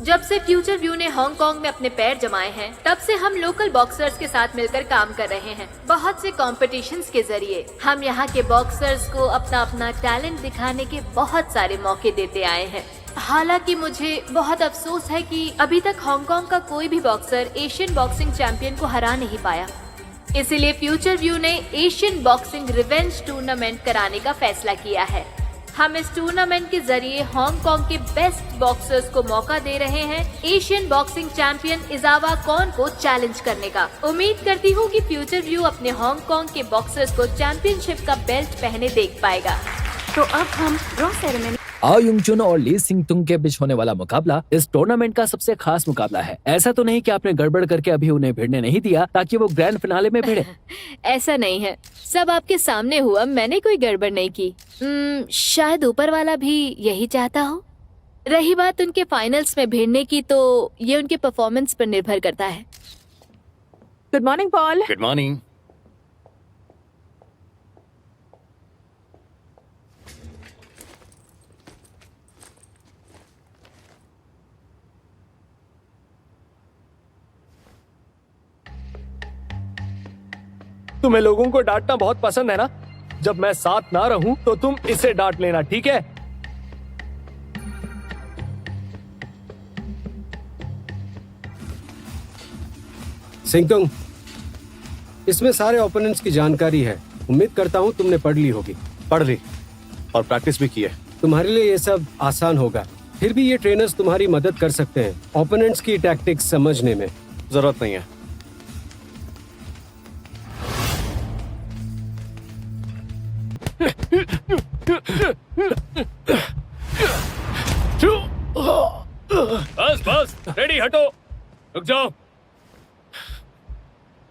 जब से future view ने हांगकांग में अपने पैर जमाए हैं, तब से हम लोकल बॉक्सर्स के साथ मिलकर काम कर रहे हैं। बहुत से कॉम्पिटिशन्स के जरिए हम यहाँ के बॉक्सर्स को अपना अपना टैलेंट दिखाने के बहुत सारे मौके देते आए हैं। हालांकि मुझे बहुत अफसोस है कि अभी तक हांगकांग का कोई भी बॉक्सर एशियन बॉक्सिंग चैंपियन को हरा नहीं पाया। इसीलिए फ्यूचर व्यू ने एशियन बॉक्सिंग रिवेंज टूर्नामेंट कराने का फैसला किया है। हम इस टूर्नामेंट के जरिए हांगकांग के बेस्ट बॉक्सर्स को मौका दे रहे हैं एशियन बॉक्सिंग चैंपियन इजावा कॉन को चैलेंज करने का। उम्मीद करती हूँ कि फ्यूचर व्यू अपने हांगकांग के बॉक्सर्स को चैंपियनशिप का बेल्ट पहने देख पाएगा। तो अब हम ड्रॉ सेरेमनी आओ युंग चुन और ली सिंग तुंग के बीच होने वाला मुकाबला इस टूर्नामेंट का सबसे खास मुकाबला है। ऐसा तो नहीं कि आपने गड़बड़ करके अभी उन्हें भिड़ने नहीं दिया ताकि वो ग्रैंड फिनाले में भिड़े। ऐसा नहीं है, सब आपके सामने हुआ, मैंने कोई गड़बड़ नहीं की। शायद ऊपर वाला भी यही चाहता हो। रही बात उनके फाइनल्स में भिड़ने की, तो ये उनके परफॉर्मेंस पर निर्भर करता है। Good morning Paul. Good morning. तुम्हें लोगों को डांटना बहुत पसंद है ना? जब मैं साथ ना रहूं तो तुम इसे डांट लेना, ठीक है? सिंगतुंग, इसमें सारे ओपोनेंट्स की जानकारी है। उम्मीद करता हूं तुमने पढ़ ली होगी। पढ़ ली और प्रैक्टिस भी की है। तुम्हारे लिए ये सब आसान होगा। फिर भी ये ट्रेनर्स तुम्हारी मदद कर सकते हैं ओपोनेंट्स की टैक्टिक्स समझने में। जरूरत नहीं है। बस बस, रेडी, हटो, रुक जाओ।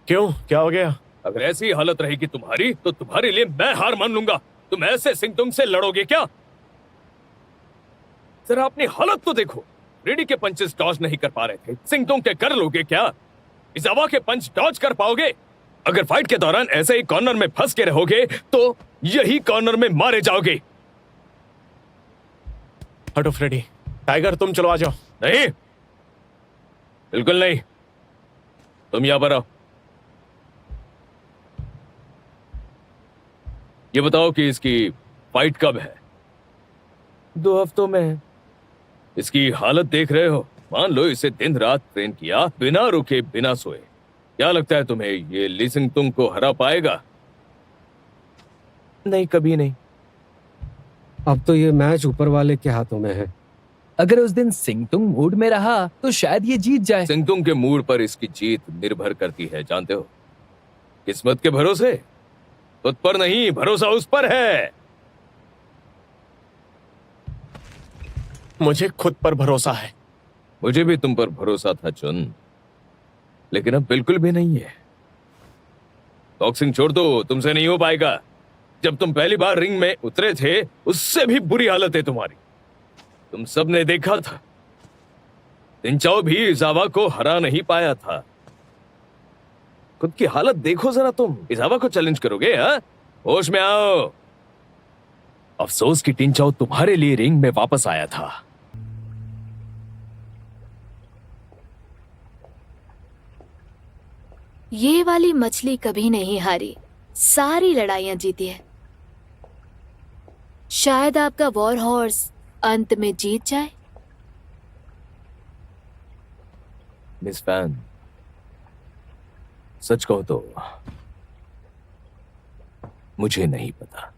क्यों, क्या हो गया? अगर ऐसी हालत रहेगी तुम्हारी तो तुम्हारे लिए मैं हार मान लूंगा। तुम ऐसे सिंगतुंग से लड़ोगे क्या? जरा अपनी हालत तो देखो। रेडी के पंचेस डॉज नहीं कर पा रहे थे, सिंगतुंग के कर लोगे क्या? इजावा के पंच डॉज कर पाओगे? अगर फाइट के दौरान ऐसे ही कॉर्नर में फंस के रहोगे तो यही कॉर्नर में मारे जाओगे। हटो फ्रेडी। टाइगर, तुम चलो, आ जाओ। नहीं, बिल्कुल नहीं, तुम यहां पर आओ। ये बताओ कि इसकी फाइट कब है? 2 हफ्तों में है। इसकी हालत देख रहे हो? मान लो इसे दिन रात ट्रेन किया, बिना रुके बिना सोए। क्या लगता है तुम्हें ये ली सिंगतुंग को हरा पाएगा? नहीं, कभी नहीं। अब तो ये मैच ऊपर वाले के हाथों में है। अगर उस दिन सिंगतुंग मूड में रहा तो शायद ये जीत जाए। सिंगतुंग के मूड पर इसकी जीत निर्भर करती है, जानते हो? किस्मत के भरोसे? खुद पर नहीं, भरोसा उस पर है। मुझे खुद पर भरोसा है। मुझे भी तुम पर भरोसा था चुन, लेकिन अब बिल्कुल भी नहीं है। बॉक्सिंग छोड़ दो, तुमसे नहीं हो पाएगा। जब तुम पहली बार रिंग में उतरे थे, उससे भी बुरी हालत है तुम्हारी। तुम सब ने देखा था, तिनचाओ भी इजावा को हरा नहीं पाया था। खुद की हालत देखो जरा। तुम इजावा को चैलेंज करोगे? हाँ, होश में आओ। अफसोस कि टिंचाओ तुम्हारे लिए रिंग में वापस आया था। ये वाली मछली कभी नहीं हारी, सारी लड़ाइयां जीती है। शायद आपका वॉर हॉर्स अंत में जीत जाए। मिस फैन, सच कहो तो मुझे नहीं पता।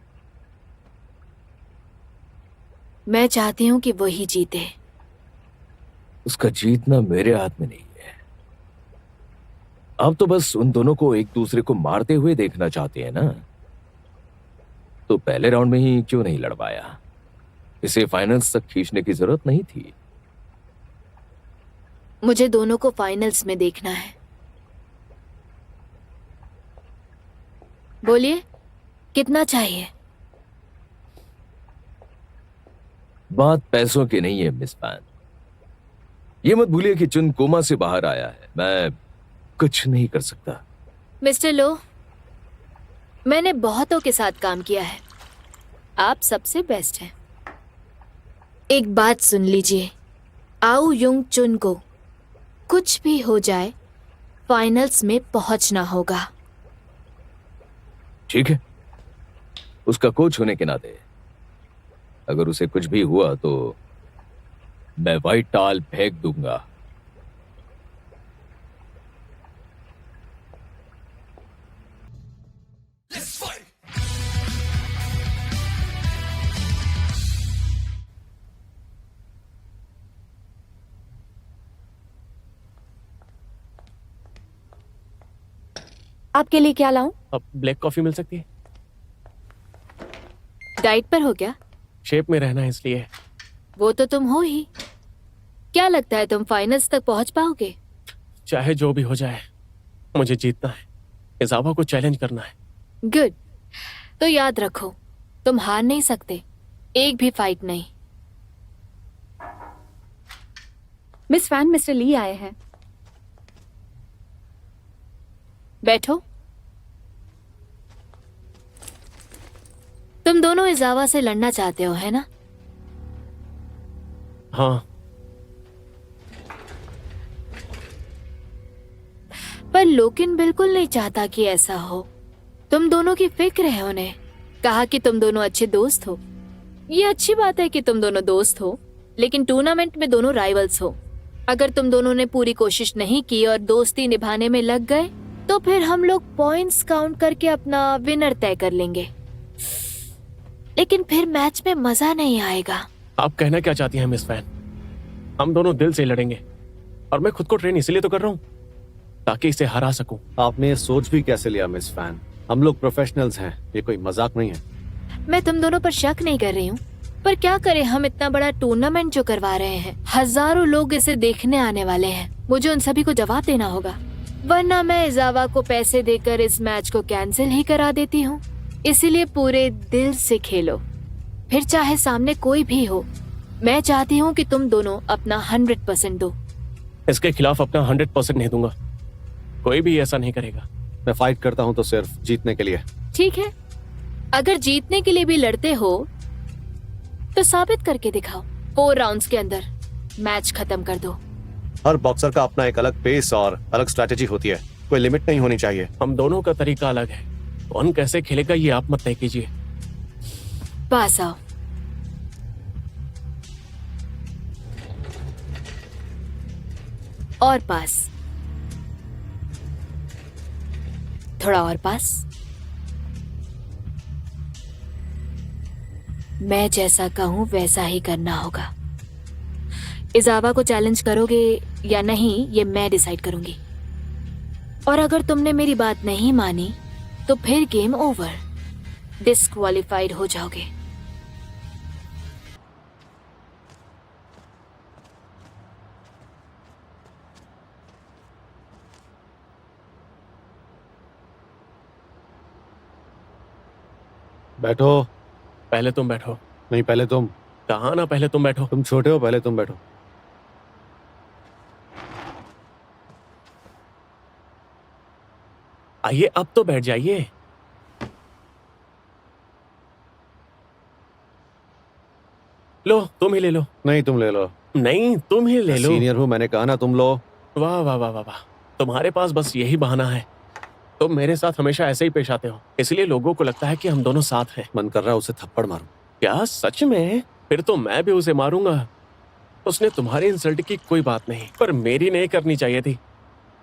मैं चाहती हूं कि वही जीते। उसका जीतना मेरे हाथ में नहीं है। आप तो बस उन दोनों को एक दूसरे को मारते हुए देखना चाहते हैं ना? तो पहले राउंड में ही क्यों नहीं लड़वाया? इसे फाइनल्स तक खींचने की जरूरत नहीं थी। मुझे दोनों को फाइनल्स में देखना है। बोलिए, कितना चाहिए? बात पैसों की नहीं है मिस फैन। ये मत भूलिए कि चुन कोमा से बाहर आया है। मैं कुछ नहीं कर सकता। मिस्टर लो, मैंने बहुतों के साथ काम किया है, आप सबसे बेस्ट हैं। एक बात सुन लीजिए, आओ युंग चुन को कुछ भी हो जाए फाइनल्स में पहुंचना होगा। ठीक है, उसका कोच होने के नाते अगर उसे कुछ भी हुआ तो मैं व्हाइट टाल फेंक दूंगा। आपके लिए क्या लाऊं? अब ब्लैक कॉफी मिल सकती है? डाइट पर हो क्या? शेप में रहना है इसलिए। वो तो तुम हो ही। क्या लगता है तुम फाइनल्स तक पहुंच पाओगे? चाहे जो भी हो जाए मुझे जीतना है, इजावा को चैलेंज करना है। गुड। तो याद रखो, तुम हार नहीं सकते, एक भी फाइट नहीं। मिस फैन मिस्टर ली आए हैं। बैठो। तुम दोनों इजावा से लड़ना चाहते हो, है ना? हाँ। पर लोकिन बिल्कुल नहीं चाहता कि ऐसा हो। तुम दोनों की फिक्र है उन्हें। कहा कि तुम दोनों अच्छे दोस्त हो। ये अच्छी बात है कि तुम दोनों दोस्त हो, लेकिन टूर्नामेंट में दोनों राइवल्स हो। अगर तुम दोनों ने पूरी कोशिश नहीं की और दोस्ती निभाने में लग गए तो फिर हम लोग पॉइंट्स काउंट करके अपना विनर तय कर लेंगे, लेकिन फिर मैच में मजा नहीं आएगा। आप कहना क्या चाहती हैं मिस फैन? हम दोनों दिल से लड़ेंगे और मैं खुद को ट्रेन इसलिए तो कर रहा हूँ ताकि इसे हरा सकूं। आपने ये सोच भी कैसे लिया मिस फैन? हम लोग प्रोफेशनल्स हैं, ये कोई मजाक नहीं है। मैं तुम दोनों पर शक नहीं कर रही हूँ, पर क्या करें, हम इतना बड़ा टूर्नामेंट जो करवा रहे हैं, हजारों लोग इसे देखने आने वाले हैं। मुझे उन सभी को जवाब देना होगा, वरना मैं इजावा को पैसे देकर इस मैच को कैंसिल ही करा देती हूँ। इसीलिए पूरे दिल से खेलो, फिर चाहे सामने कोई भी हो। मैं चाहती हूँ कि तुम दोनों अपना 100% दो। इसके खिलाफ अपना 100% नहीं दूंगा। कोई भी ऐसा नहीं करेगा। मैं फाइट करता हूँ तो सिर्फ जीतने के लिए। ठीक है, अगर जीतने के लिए भी लड़ते हो तो साबित करके दिखाओ। 4 राउंड्स के अंदर मैच खत्म कर दो। हर बॉक्सर का अपना एक अलग पेस और अलग स्ट्रैटेजी होती है, कोई लिमिट नहीं होनी चाहिए। हम दोनों का तरीका अलग है, कौन कैसे खेलेगा ये आप मत तय कीजिए। पास आओ। और पास, थोड़ा और पास। मैं जैसा कहूं वैसा ही करना होगा। इजावा को चैलेंज करोगे या नहीं ये मैं डिसाइड करूंगी, और अगर तुमने मेरी बात नहीं मानी तो फिर गेम ओवर, डिस्क्वालिफाइड हो जाओगे। बैठो। पहले तुम बैठो। नहीं, पहले तुम। कहा ना पहले तुम बैठो। तुम छोटे हो, पहले तुम बैठो। आइए अब तो बैठ जाइए। लो तुम ही ले लो। नहीं, तुम ले लो। नहीं तुम ही ले लो। सीनियर हूँ, मैंने कहा ना तुम लो। वाह वाह वाह वाह वाह, तुम्हारे पास बस यही बहाना है। तुम मेरे साथ हमेशा ऐसे ही पेश आते हो, इसलिए लोगों को लगता है कि हम दोनों साथ हैं। मन कर रहा है उसे थप्पड़ मारूं। क्या सच में? फिर तो मैं भी उसे मारूंगा। उसने तुम्हारी इंसल्ट की कोई बात नहीं, पर मेरी नहीं करनी चाहिए थी।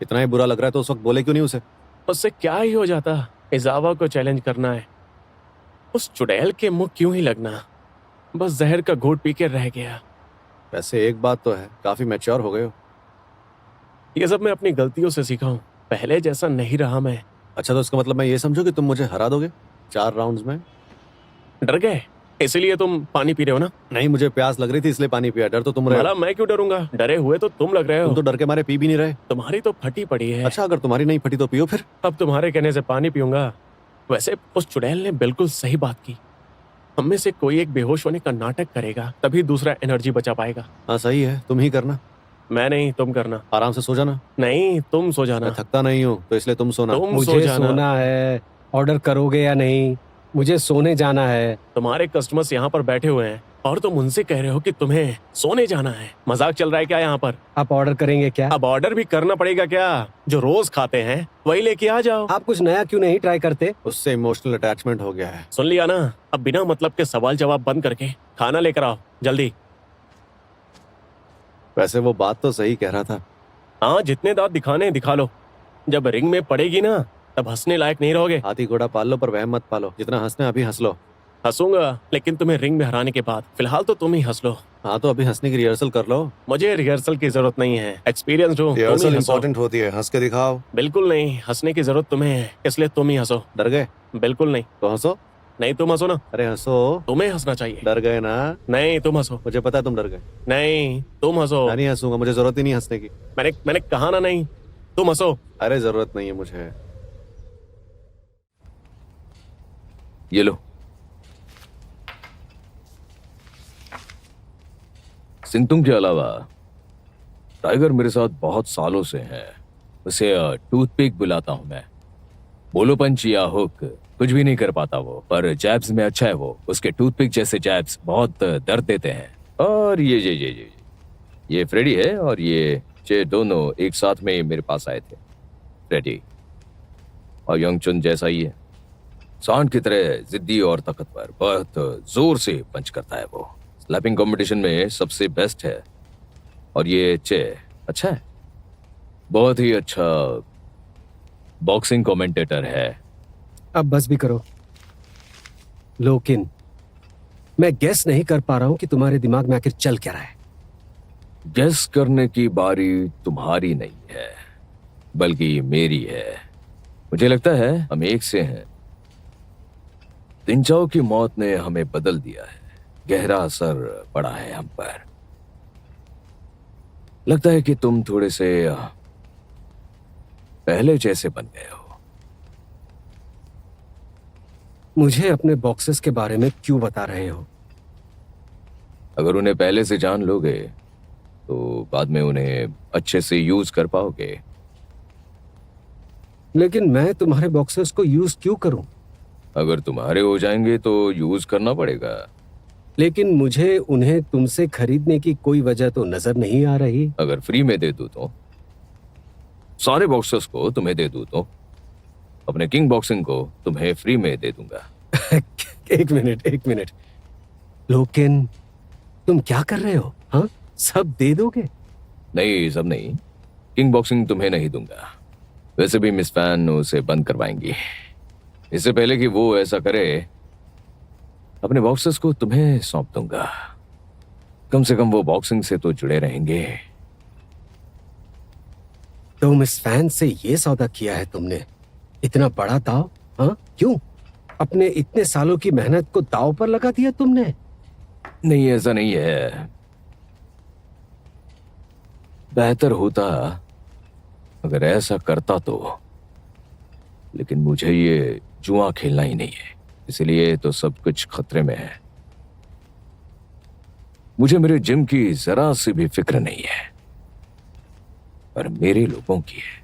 इतना ही बुरा लग रहा है तो उस वक्त बोले क्यों नहीं उसे? उससे क्या ही हो जाता, इजावा को चैलेंज करना है। उस चुड़ैल के मुंह क्यों ही लगना, बस जहर का घूंट पी के रह गया। वैसे एक बात तो है, काफी मैच्योर हो गए हो। ये सब मैं अपनी गलतियों से सीखा हूँ, पहले जैसा नहीं रहा मैं। अच्छा, तो इसका मतलब मैं ये समझू कि तुम मुझे हरा दोगे 4 राउंड्स में? डर गए इसलिए तुम पानी पी रहे हो ना? नहीं, मुझे प्यास लग रही थी इसलिए पानी पिया। डर तो तुम रहे हो। भला मैं क्यों डरूंगा? डरे हुए तो तुम लग रहे हो। तुम तो डर के मारे पी भी नहीं रहे। तुम्हारी तो फटी पड़ी है। अच्छा, अगर तुम्हारी नहीं फटी तो पियो फिर। अब तुम्हारे कहने से पानी पीऊंगा। वैसे उस चुड़ैल ने बिल्कुल सही बात की। हम में से कोई एक बेहोश होने का नाटक करेगा, तभी दूसरा एनर्जी बचा पाएगा। हाँ सही है, तुम ही करना। मैं नहीं, तुम करना। आराम से सो जाना। नहीं, तुम सो जाना। मैं थकता नहीं हूँ तो इसलिए तुम सोना। तुम सो मुझे जाना। सोना है। ऑर्डर करोगे या नहीं? मुझे सोने जाना है। तुम्हारे कस्टमर्स यहाँ पर बैठे हुए हैं, और तुम उनसे कह रहे हो कि तुम्हें सोने जाना है। मजाक चल रहा है क्या यहाँ पर? आप ऑर्डर करेंगे क्या? अब ऑर्डर भी करना पड़ेगा क्या? जो रोज खाते हैं वही लेके आ जाओ। आप कुछ नया क्यों नहीं ट्राई करते? उससे इमोशनल अटैचमेंट हो गया है। सुन लिया ना? अब बिना मतलब के सवाल जवाब बंद करके खाना लेकर आओ जल्दी। वैसे वो बात तो सही कह रहा था। हाँ, जितने दांत दिखाने हैं दिखा लो। जब रिंग में पड़ेगी ना तब हंसने लायक नहीं रहोगे। हाथी घोड़ा पाल लो पर वह मत पालो। जितना हंसना अभी हंस लो। हंसूंगा लेकिन तुम्हें रिंग में हराने के बाद। फिलहाल तो तुम ही हंस लो। हाँ तो अभी हंसने की रिहर्सल कर लो। मुझे रिहर्सल की जरूरत नहीं है, एक्सपीरियंस हूँ। तुम ही रिहर्सल हंसो। इंपॉर्टेंट होती है, हंस के दिखाओ। बिल्कुल नहीं, हंसने की जरूरत तुम्हें है, इसलिए तुम ही हंसो। डर गए बिल्कुल नहीं। तो हंसो। नहीं, तुम हंसो ना। अरे हंसो। तुम्हें हंसना चाहिए। डर गए ना? नहीं, तुम हंसो। मुझे पता है तुम डर गए। नहीं, तुम हंसो। मैं नहीं हंसूंगा, मुझे जरूरत ही नहीं हंसने की। मैंने कहा ना नहीं, तुम हंसो। अरे जरूरत नहीं है मुझे। ये लो। सिंगतुंग के अलावा टाइगर मेरे साथ बहुत सालों से है। उसे टूथपिक बुलाता हूं मैं। बोलो पंच या हुक कुछ भी नहीं कर पाता वो, पर जैब्स में अच्छा है वो। उसके टूथपिक जैसे जैब्स बहुत दर्द देते हैं। और ये फ्रेडी है और ये चे दोनों एक साथ में मेरे पास आए थे। फ्रेडी और यंगचुन जैसा ही है, सांड की तरह जिद्दी और ताकतवर। बहुत जोर से पंच करता है वो। स्लैपिंग कंपटीशन में सबसे बेस्ट है। और ये चे अच्छा है, बहुत ही अच्छा बॉक्सिंग कमेंटेटर है। अब बस भी करो। लेकिन मैं गेस नहीं कर पा रहा हूँ कि तुम्हारे दिमाग में आखिर चल क्या रहा है। गेस करने की बारी तुम्हारी नहीं है बल्कि मेरी है। मुझे लगता है हम एक से हैं। तिनचाओ की मौत ने हमें बदल दिया है, गहरा असर पड़ा है हम पर। लगता है कि तुम थोड़े से पहले जैसे बन गए हो। मुझे अपने बॉक्सेस के बारे में क्यों बता रहे हो? अगर उन्हें पहले से जान लोगे तो बाद में उन्हें अच्छे से यूज कर पाओगे। लेकिन मैं तुम्हारे बॉक्सेस को यूज क्यों करूं? अगर तुम्हारे हो जाएंगे तो यूज करना पड़ेगा। लेकिन मुझे उन्हें तुमसे खरीदने की कोई वजह तो नजर नहीं आ रही। अगर फ्री में दे दूं तो, सारे बॉक्सेस को तुम्हें दे दूं तो, अपने किंग बॉक्सिंग को तुम्हें फ्री में दे दूंगा। एक मिनट। लेकिन तुम क्या कर रहे हो? हाँ, सब दे दोगे? नहीं, सब नहीं। किंग बॉक्सिंग तुम्हें नहीं दूंगा। वैसे भी मिस फैन उसे बंद करवाएंगी। इससे पहले कि वो ऐसा करे, अपने बॉक्सेस को तुम्हें सौंप दूंगा। कम से कम वो बॉक्सिंग से तो जुड़े रहेंगे। तुम इस फैन से ये सौदा किया है तुमने? इतना बड़ा दाव? हाँ, क्यों? अपने इतने सालों की मेहनत को दाव पर लगा दिया तुमने? नहीं, ऐसा नहीं है। बेहतर होता अगर ऐसा करता तो, लेकिन मुझे ये जुआ खेलना ही नहीं है, इसलिए तो सब कुछ खतरे में है। मुझे मेरे जिम की जरा सी भी फिक्र नहीं है, पर मेरे लोगों की है।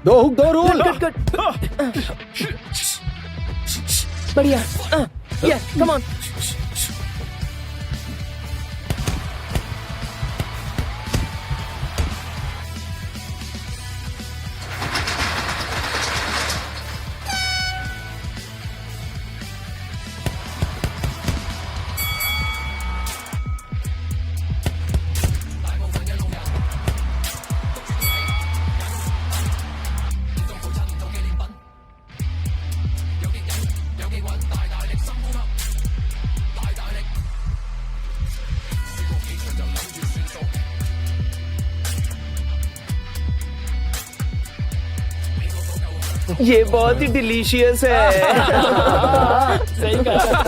दो हुक दो रूल। बढ़िया। या कम ऑन। ये बहुत ही डिलीशियस है। सही कहा।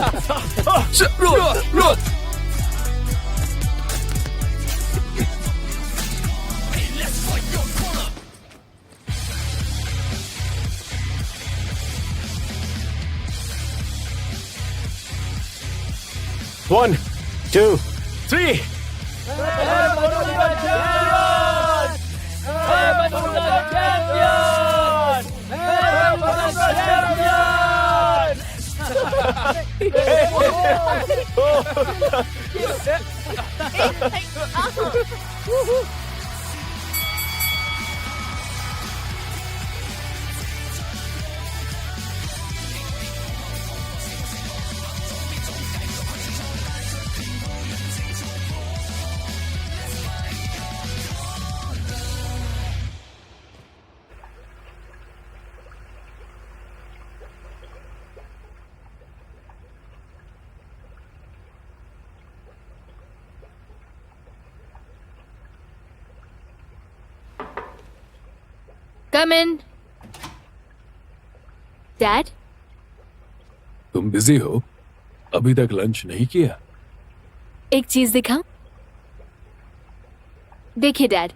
One, two, three. कम इन। डैड, तुम बिजी हो? अभी तक लंच नहीं किया? एक चीज दिखाऊं? देखिए डैड,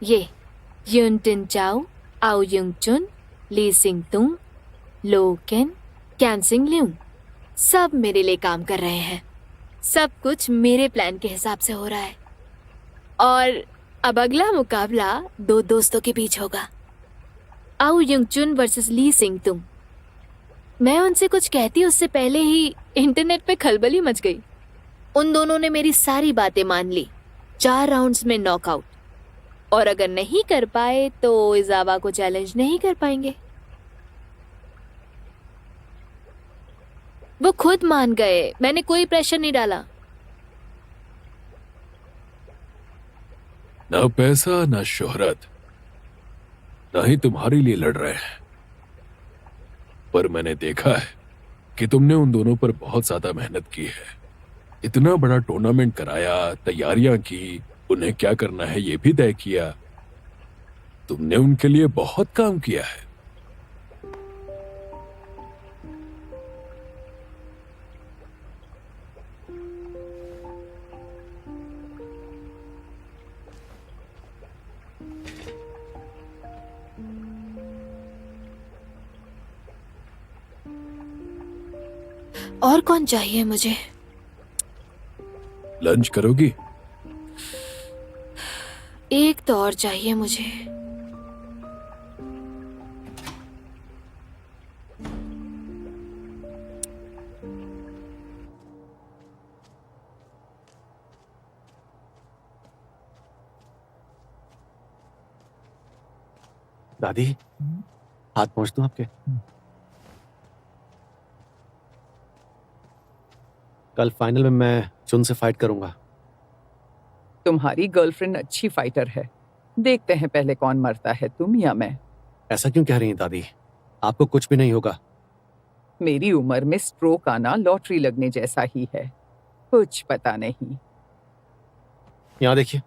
ये युन टिन चाओ, आओ युंग चुन, ली सिंग तुंग, लो केन, कैन सिंग ल्यूंग सब मेरे लिए काम कर रहे हैं। सब कुछ मेरे प्लान के हिसाब से हो रहा है। और अब अगला मुकाबला दो दोस्तों के बीच होगा, आओ युंग चुन वर्सेस ली सिंग तुंग। मैं उनसे कुछ कहती उससे पहले ही इंटरनेट पे खलबली मच गई। उन दोनों ने मेरी सारी बातें मान ली। 4 राउंड्स में नॉकआउट। और अगर नहीं कर पाए तो इजावा को चैलेंज नहीं कर पाएंगे। वो खुद मान गए, मैंने कोई प्रेशर नहीं डाला। ना पैसा ना शोहरत, ना ही तुम्हारे लिए लड़ रहे हैं। पर मैंने देखा है कि तुमने उन दोनों पर बहुत ज्यादा मेहनत की है। इतना बड़ा टूर्नामेंट कराया, तैयारियां की, उन्हें क्या करना है ये भी तय किया। तुमने उनके लिए बहुत काम किया है। और कौन चाहिए मुझे? लंच करोगी? एक तो और चाहिए मुझे। दादी, हाथ पहुंच दूं आपके? कल फाइनल में मैं चुन से फाइट करूंगा। तुम्हारी गर्लफ्रेंड अच्छी फाइटर है। देखते हैं पहले कौन मरता है, तुम या मैं। ऐसा क्यों कह रही हैं दादी? आपको कुछ भी नहीं होगा। मेरी उम्र में स्ट्रोक आना लॉटरी लगने जैसा ही है। कुछ पता नहीं। यहाँ देखिए,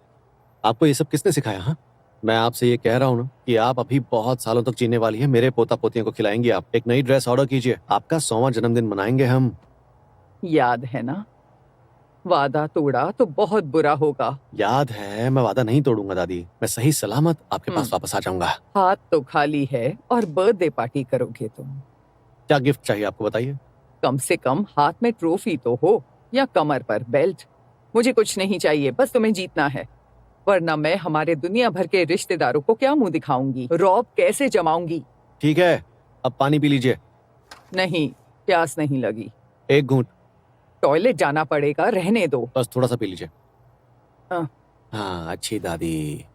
आपको ये सब किसने सिखाया? हाँ, मैं आपसे ये कह रहा हूँ ना कि आप अभी बहुत सालों तक जीने वाली है। मेरे पोता पोतियों को खिलाएंगी आप। एक नई ड्रेस ऑर्डर कीजिए, आपका 100वां जन्मदिन मनाएंगे हम। याद है ना, वादा तोड़ा तो बहुत बुरा होगा। याद है, मैं वादा नहीं तोड़ूंगा दादी। मैं सही सलामत आपके पास वापस आ जाऊंगा। हाथ तो खाली है और बर्थडे पार्टी करोगे तुम। क्या गिफ्ट चाहिए आपको, बताइए। कम से कम हाथ में ट्रॉफी तो हो या कमर पर बेल्ट। मुझे कुछ नहीं चाहिए, बस तुम्हें जीतना है। वरना मैं हमारे दुनिया भर के रिश्तेदारों को क्या मुंह दिखाऊंगी, रौब कैसे जमाऊंगी। ठीक है, अब पानी पी लीजिए। नहीं, प्यास नहीं लगी। एक घूंट। टॉयलेट जाना पड़ेगा, रहने दो। बस थोड़ा सा पी लीजिए। हाँ। हाँ, अच्छी दादी।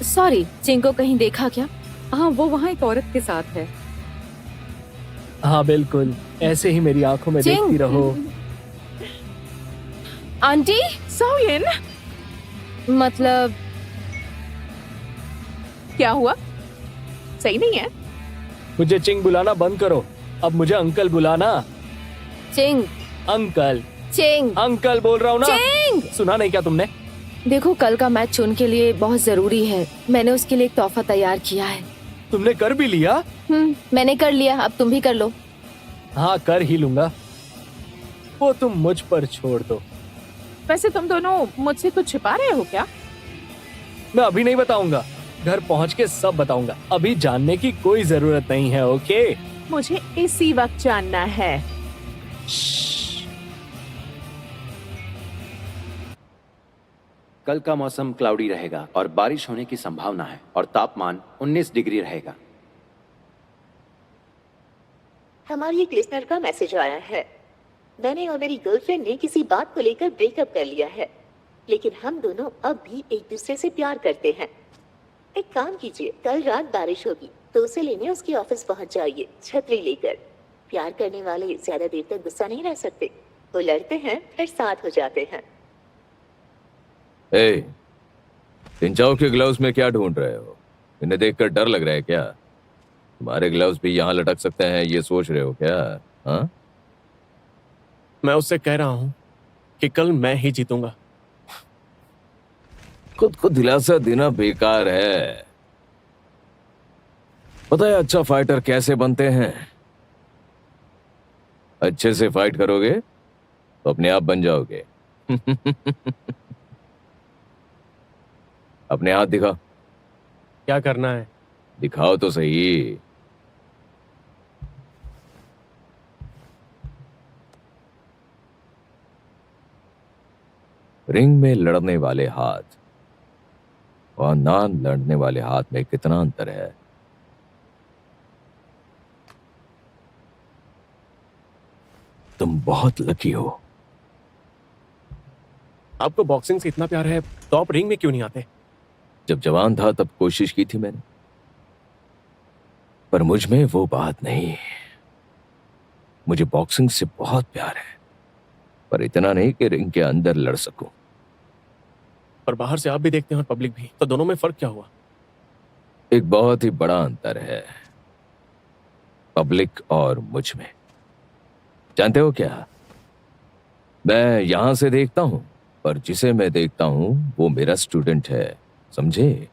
सॉरी, चिंग को कहीं देखा क्या? हाँ, वो वहाँ एक औरत के साथ है। हाँ बिल्कुल, ऐसे ही मेरी आंखों में चिंग! देखती रहो। आंटी, सोयन, मतलब क्या हुआ? सही नहीं है? मुझे चिंग बुलाना बंद करो, अब मुझे अंकल बुलाना। चिंग, अंकल चिंग, अंकल बोल रहा हूँ ना। चिंग! सुना नहीं क्या तुमने? देखो, कल का मैच चुन के लिए बहुत जरूरी है। मैंने उसके लिए एक तोहफा तैयार किया है। तुमने कर भी लिया? मैंने कर लिया, अब तुम भी कर लो। हाँ, कर ही लूंगा। वो तुम मुझ पर छोड़ दो। वैसे तुम दोनों मुझसे कुछ छिपा रहे हो क्या? मैं अभी नहीं बताऊंगा, घर पहुंच के सब बताऊंगा। अभी जानने की कोई जरूरत नहीं है, ओके? मुझे इसी वक्त जानना है। कल का मौसम क्लाउडी रहेगा और बारिश होने की संभावना है और तापमान 19 डिग्री रहेगा। हमारी एक लिसनर का मैसेज आया है। मैंने और मेरी गर्लफ्रेंड ने किसी बात को लेकर ब्रेकअप कर लिया है, लेकिन हम दोनों अब भी एक दूसरे से प्यार करते हैं। एक काम कीजिए, कल रात बारिश होगी तो उसे लेने उसके ऑफिस पहुंच जाइए, छतरी लेकर। प्यार करने वाले ज्यादा देर तक गुस्सा नहीं रह सकते, वो लड़ते हैं फिर साथ हो जाते हैं। ए, इन चाओ के ग्लव्स में क्या ढूंढ रहे हो? इन्हें देखकर डर लग रहा है क्या? तुम्हारे ग्लव्स भी यहाँ लटक सकते हैं, ये सोच रहे हो क्या? हाँ? मैं उससे कह रहा हूँ कि कल मैं ही जीतूंगा। खुद को दिलासा देना बेकार है। पता है अच्छा फाइटर कैसे बनते हैं? अच्छे से फाइट करोगे तो अपने आप बन जाओगे। अपने हाथ दिखा। क्या करना है? दिखाओ तो सही। रिंग में लड़ने वाले हाथ और नॉन लड़ने वाले हाथ में कितना अंतर है? तुम बहुत लकी हो। आपको बॉक्सिंग से इतना प्यार है तो आप रिंग में क्यों नहीं आते? जब जवान था तब कोशिश की थी मैंने, पर मुझ में वो बात नहीं। मुझे बॉक्सिंग से बहुत प्यार है, पर इतना नहीं कि रिंग के अंदर लड़ सकूं। पर बाहर से आप भी देखते हैं और पब्लिक भी, तो दोनों में फर्क क्या हुआ? एक बहुत ही बड़ा अंतर है पब्लिक और मुझ में। जानते हो क्या? मैं यहां से देखता हूं, पर जिसे मैं देखता हूं वो मेरा स्टूडेंट है, समझे?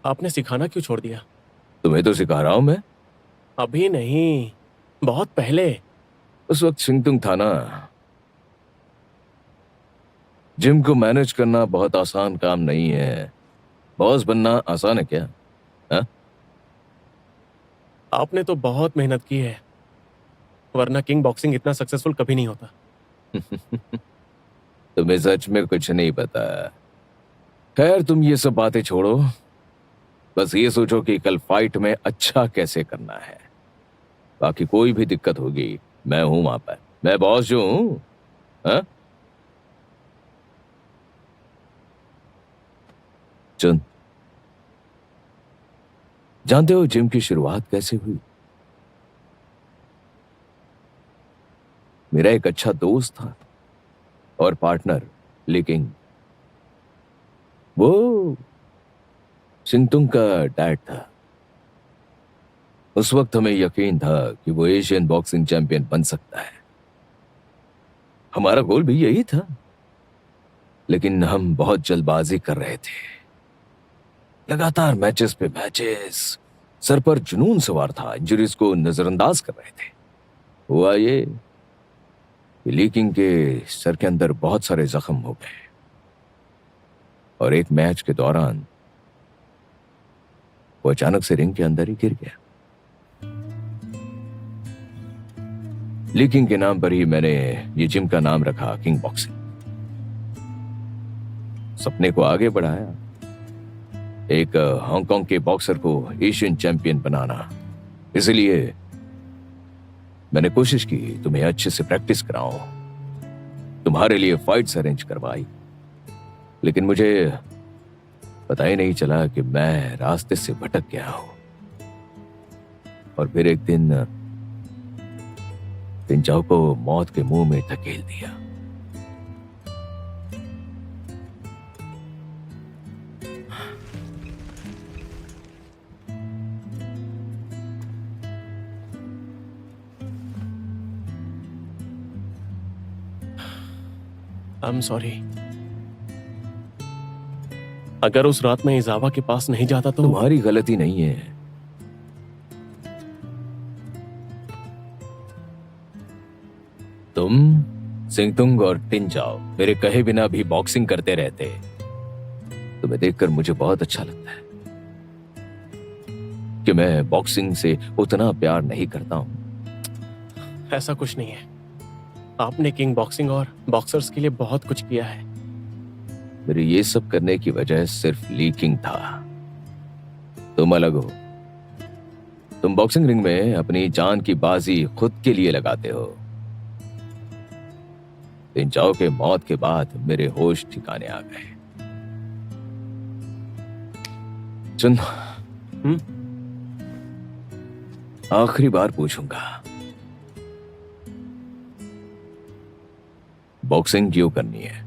आपने सिखाना क्यों छोड़ दिया? तुम्हें तो सिखा रहा हूं मैं। अभी नहीं, बहुत पहले। उस वक्त सिंगतुंग था ना। जिम को मैनेज करना बहुत आसान काम नहीं है। बॉस बनना आसान है क्या? हा? आपने तो बहुत मेहनत की है, वरना किंग बॉक्सिंग इतना सक्सेसफुल कभी नहीं होता। तुम्हें सच में कुछ नहीं पता। खैर, तुम ये सब बातें छोड़ो, बस ये सोचो कि कल फाइट में अच्छा कैसे करना है। बाकी कोई भी दिक्कत होगी, मैं हूं वहां पर। मैं बॉस जो हूं। हाँ? चुन, जानते हो जिम की शुरुआत कैसे हुई? मेरा एक अच्छा दोस्त था और पार्टनर, लेकिन वो सिंगतुंग का डैड था। उस वक्त हमें यकीन था कि वो एशियन बॉक्सिंग चैंपियन बन सकता है। हमारा गोल भी यही था, लेकिन हम बहुत जल्दबाजी कर रहे थे। लगातार मैचेस पे मैचेस, सर पर जुनून सवार था, इंजरीज को नजरअंदाज कर रहे थे। हुआ ये कि ली किंग के सर के अंदर बहुत सारे जख्म हो गए और एक मैच के दौरान वो अचानक से रिंग के अंदर ही गिर गया। ली किंग के नाम पर ही मैंने ये जिम का नाम रखा, किंग बॉक्सिंग। सपने को आगे बढ़ाया, एक हांगकांग के बॉक्सर को एशियन चैंपियन बनाना। इसलिए मैंने कोशिश की तुम्हें अच्छे से प्रैक्टिस कराऊं, तुम्हारे लिए फाइट्स अरेंज करवाई, लेकिन मुझे पता ही नहीं चला कि मैं रास्ते से भटक गया हूं। और फिर एक दिन टिंचाओ को मौत के मुंह में धकेल दिया। I am sorry. अगर उस रात में इजावा के पास नहीं जाता तो तुम्हारी गलती नहीं है। तुम, सिंगतुंग और टिंचाओ मेरे कहे बिना भी बॉक्सिंग करते रहते। तुम्हें देखकर मुझे बहुत अच्छा लगता है कि मैं बॉक्सिंग से उतना प्यार नहीं करता हूं। ऐसा कुछ नहीं है। आपने किंग बॉक्सिंग और बॉक्सर्स के लिए बहुत कुछ किया है। मेरे ये सब करने की वजह सिर्फ ली किंग था। तुम अलग हो। तुम बॉक्सिंग रिंग में अपनी जान की बाजी खुद के लिए लगाते हो। टिंचाओ के मौत के बाद मेरे होश ठिकाने आ गए। सुन, आखिरी बार पूछूंगा, बॉक्सिंग क्यों करनी है?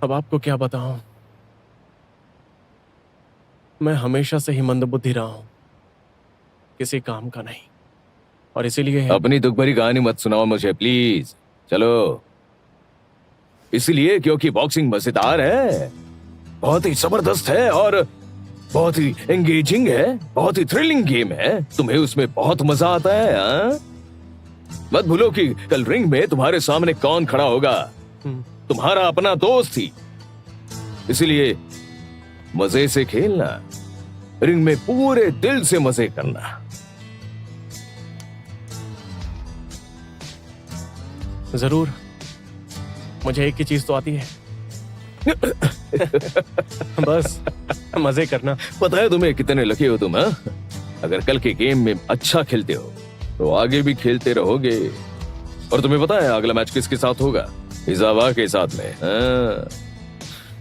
अब आपको क्या बताऊं, मैं हमेशा से ही मंदबुद्धि रहा हूं, किसी काम का नहीं, और इसीलिए अपनी दुख भरी कहानी मत सुनाओ मुझे प्लीज। चलो। इसलिए क्योंकि बॉक्सिंग मजेदार है, बहुत ही जबरदस्त है और बहुत ही एंगेजिंग है, बहुत ही थ्रिलिंग गेम है। तुम्हें उसमें बहुत मजा आता है। हाँ? मत भूलो कि कल रिंग में तुम्हारे सामने कौन खड़ा होगा। तुम्हारा अपना दोस्त ही। इसलिए मजे से खेलना, रिंग में पूरे दिल से मजे करना। जरूर। मुझे एक ही चीज तो आती है, बस मजे करना। पता है तुम्हें कितने लकी हो तुम। हाँ? अगर कल के गेम में अच्छा खेलते हो तो आगे भी खेलते रहोगे। और तुम्हें पता है अगला मैच किसके साथ होगा? इजावा के साथ में। हाँ।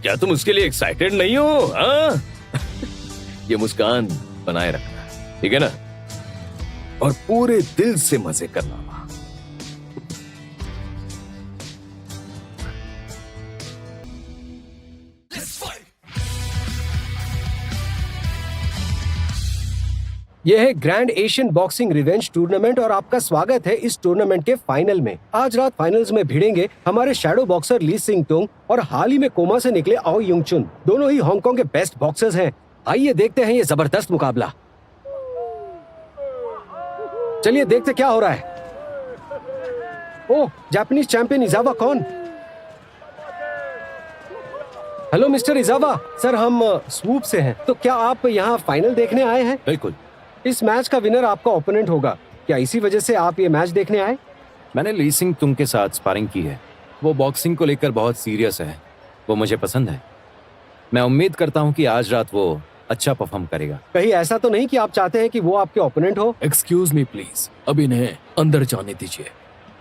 क्या तुम उसके लिए एक्साइटेड नहीं हो? हाँ? ये मुस्कान बनाए रखना, ठीक है ना? और पूरे दिल से मजे करना। यह है grand Asian boxing revenge tournament और आपका स्वागत है इस टूर्नामेंट के फाइनल में। आज रात फाइनल्स में भिड़ेंगे हमारे शैडो बॉक्सर ली सिंगतुंग और हाल ही में कोमा से निकले आओ युंगचुन। दोनों ही हांगकांग के बेस्ट बॉक्सर्स हैं। आइए देखते हैं ये जबरदस्त मुकाबला। चलिए देखते क्या हो रहा है। ओह, जापानीज चैंपियन इजावा कौन? Hello mister Izawa. सर हम स्वूप से हैं। तो क्या आप यहाँ फाइनल देखने आए हैं? बिल्कुल। इस मैच का विनर आपका ओपोनेंट होगा। क्या इसी वजह से आप ये मैच देखने आए? मैंने ली सिंगतुंग के साथ स्पारिंग की है। वो बॉक्सिंग को लेकर बहुत सीरियस है। वो मुझे पसंद है। मैं उम्मीद करता हूँ कि आज रात वो अच्छा परफॉर्म करेगा। कहीं ऐसा तो नहीं कि आप चाहते हैं कि वो आपके ओपोनेंट हो? एक्सक्यूज मी प्लीज, अब इन्हें अंदर जाने दीजिए।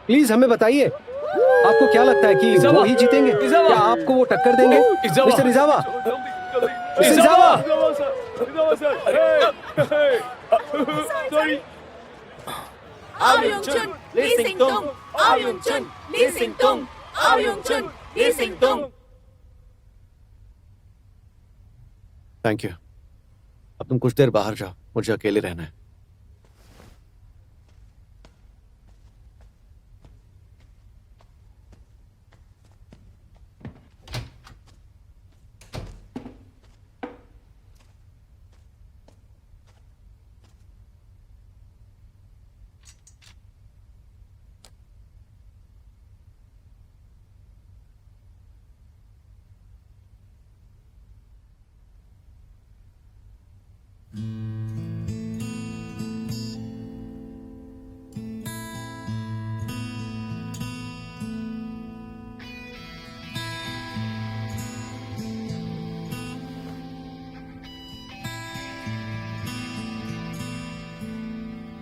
प्लीज हमें बताइए, आपको क्या लगता है कि वो ही जीतेंगे? क्या आपको वो टक्कर देंगे? Mister Izawa, mister Izawa. आओ युंगचुन, ली सिंगतुंग, आओ युंगचुन, ली सिंगतुंग, आओ युंगचुन, ली सिंगतुंग। Thank you. अब तुम कुछ देर बाहर जाओ, मुझे अकेले रहना है।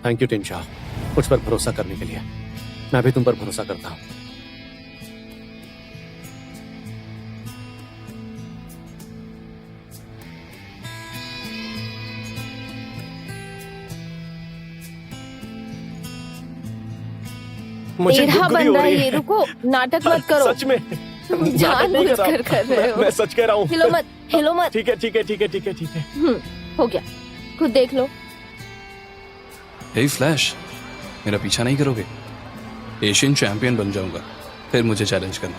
थैंक यू टिंचा, मुझ पर भरोसा करने के लिए। मैं भी तुम पर भरोसा करता हूं। मुझे टेढ़ा गुदगुदी बन हो रहा है रही ये, है। रुको, नाटक मत करो। सच में जानबूझकर कर रहे हो। मैं सच कह रहा हूँ। हिलो मत, हिलो मत। ठीक है ठीक है ठीक है ठीक है ठीक है। हो गया, खुद देख लो। हे फ्लैश, मेरा पीछा नहीं करोगे? एशियन चैंपियन बन जाऊंगा, फिर मुझे चैलेंज करना।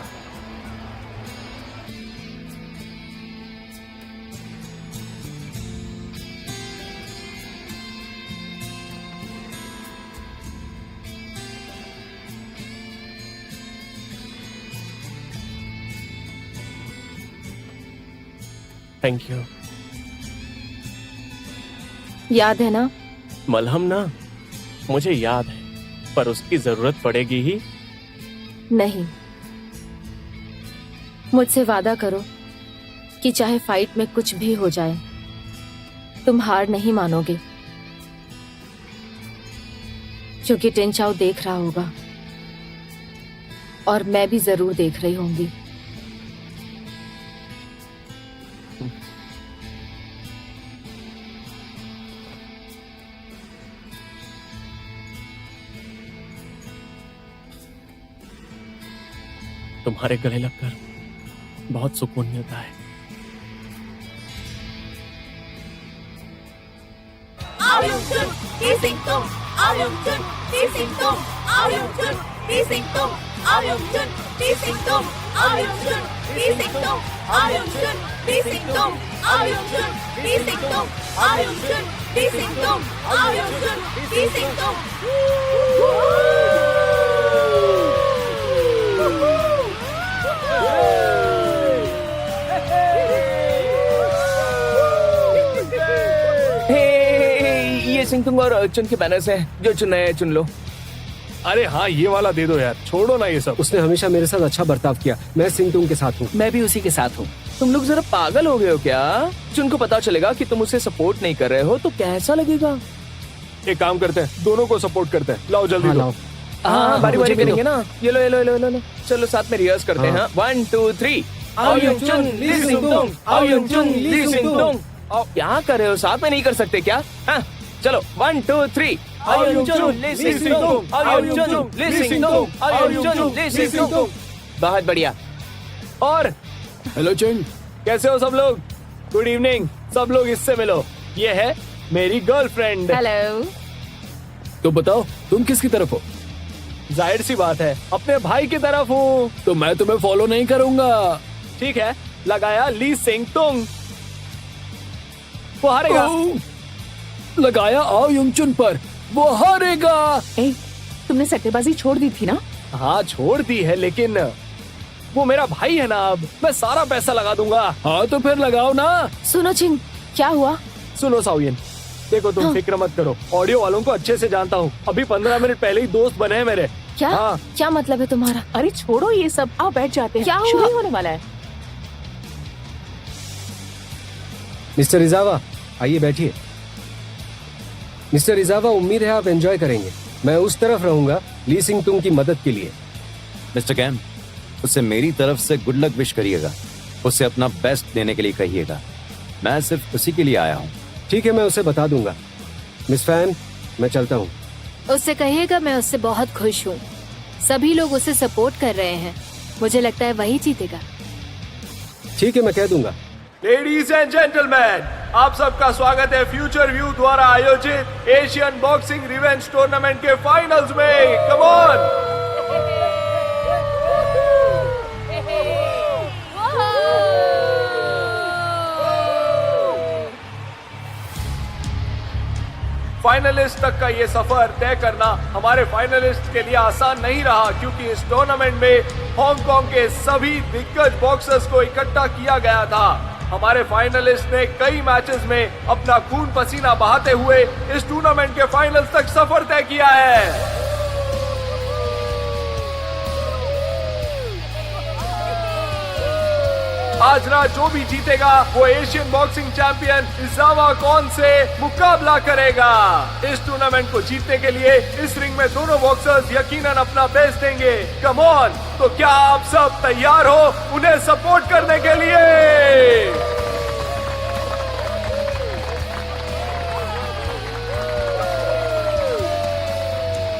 Thank you. याद है ना? मलहम ना, मुझे याद है, पर उसकी जरूरत पड़ेगी ही। नहीं, मुझसे वादा करो कि चाहे फाइट में कुछ भी हो जाए, तुम हार नहीं मानोगे, क्योंकि टेंचाओ देख रहा होगा और मैं भी जरूर देख रही होंगी। तुम्हारे गले लगकर बहुत सुकून मिलता है। ये सिंह और अर्जुन के बैनर्स हैं, जो चुनना है चुन लो। अरे हाँ, ये वाला दे दो यार, छोड़ो ना ये सब। उसने हमेशा मेरे साथ अच्छा बर्ताव किया। मैं सिंह तुम के साथ हूँ। मैं भी उसी के साथ हूँ। तुम लोग जरा पागल हो गए हो क्या? जुन को पता चलेगा कि तुम उसे सपोर्ट नहीं कर रहे हो तो कैसा लगेगा? एक काम करते हैं, दोनों को सपोर्ट करते हैं। लाओ जल्दी लो। हाँ, बारी बारी करेंगे ना। ये लो ये लो ये लो ये लो। चलो साथ में रिहर्स करते हैं। 1 2 3। क्या कर रहे हो? साथ में नहीं कर सकते क्या? हाँ, चलो 1 2 3। बहुत बढ़िया। और हेलो चंग, कैसे हो सब लोग? Good evening. सब लोग इससे मिलो, ये है मेरी गर्लफ्रेंड। हेलो। तो बताओ तुम किसकी तरफ हो? जाहिर सी बात है, अपने भाई की तरफ हूँ। तो मैं तुम्हें फॉलो नहीं करूंगा। ठीक है, लगाया ली सिंह तुंग। वो हारेगा। लगाया आओ युंगचुन पर, वो हारेगा। तुमने सट्टेबाजी छोड़ दी थी ना? हाँ छोड़ दी है, लेकिन वो मेरा भाई है ना, अब मैं सारा पैसा लगा दूंगा। हाँ तो फिर लगाओ ना। सुनो चिंग, क्या हुआ? सुनो साउयन, देखो तुम फिक्र मत करो, ऑडियो वालों को अच्छे से जानता हूँ। अभी 15 मिनट पहले ही दोस्त बने हैं मेरे। क्या? हाँ। क्या मतलब है तुम्हारा? अरे छोड़ो ये सब, आओ बैठ जाते हैं। क्या हुआ? शुरू ही होने वाला है। मिस्टर इजावा, आइए बैठिए। मिस्टर इजावा, उम्मीद है आप एंजॉय करेंगे। मैं उस तरफ रहूंगा ली सिंह तुंग की मदद के लिए। मिस्टर कैम, उसे मेरी तरफ से गुड लक विश करिएगा। उसे अपना बेस्ट देने के लिए कहिएगा। मैं सिर्फ उसी के लिए आया हूँ। ठीक है, मैं उसे बता दूंगा। मिस फैन, मैं चलता हूँ। उससे कहिएगा मैं उससे बहुत खुश हूँ। सभी लोग उसे सपोर्ट कर रहे हैं। मुझे लगता है वही जीतेगा। ठीक है, मैं कह दूंगा। लेडीज एंड जेंटलमैन, आप सबका स्वागत है फ्यूचर व्यू द्वारा आयोजित एशियन बॉक्सिंग रिवेंज टूर्नामेंट के फाइनल्स में। Come on. फाइनलिस्ट तक का ये सफर तय करना हमारे फाइनलिस्ट के लिए आसान नहीं रहा, क्योंकि इस टूर्नामेंट में हांगकांग के सभी दिग्गज बॉक्सर्स को इकट्ठा किया गया था। हमारे फाइनलिस्ट ने कई मैचेस में अपना खून पसीना बहाते हुए इस टूर्नामेंट के फाइनल्स तक सफर तय किया है। आज रात जो भी जीतेगा वो एशियन बॉक्सिंग चैंपियन इजावा कौन से मुकाबला करेगा। इस टूर्नामेंट को जीतने के लिए इस रिंग में दोनों बॉक्सर्स यकीनन अपना बेस्ट देंगे। कम ऑन, तो क्या आप सब तैयार हो उन्हें सपोर्ट करने के लिए?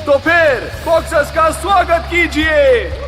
तो फिर बॉक्सर्स का स्वागत कीजिए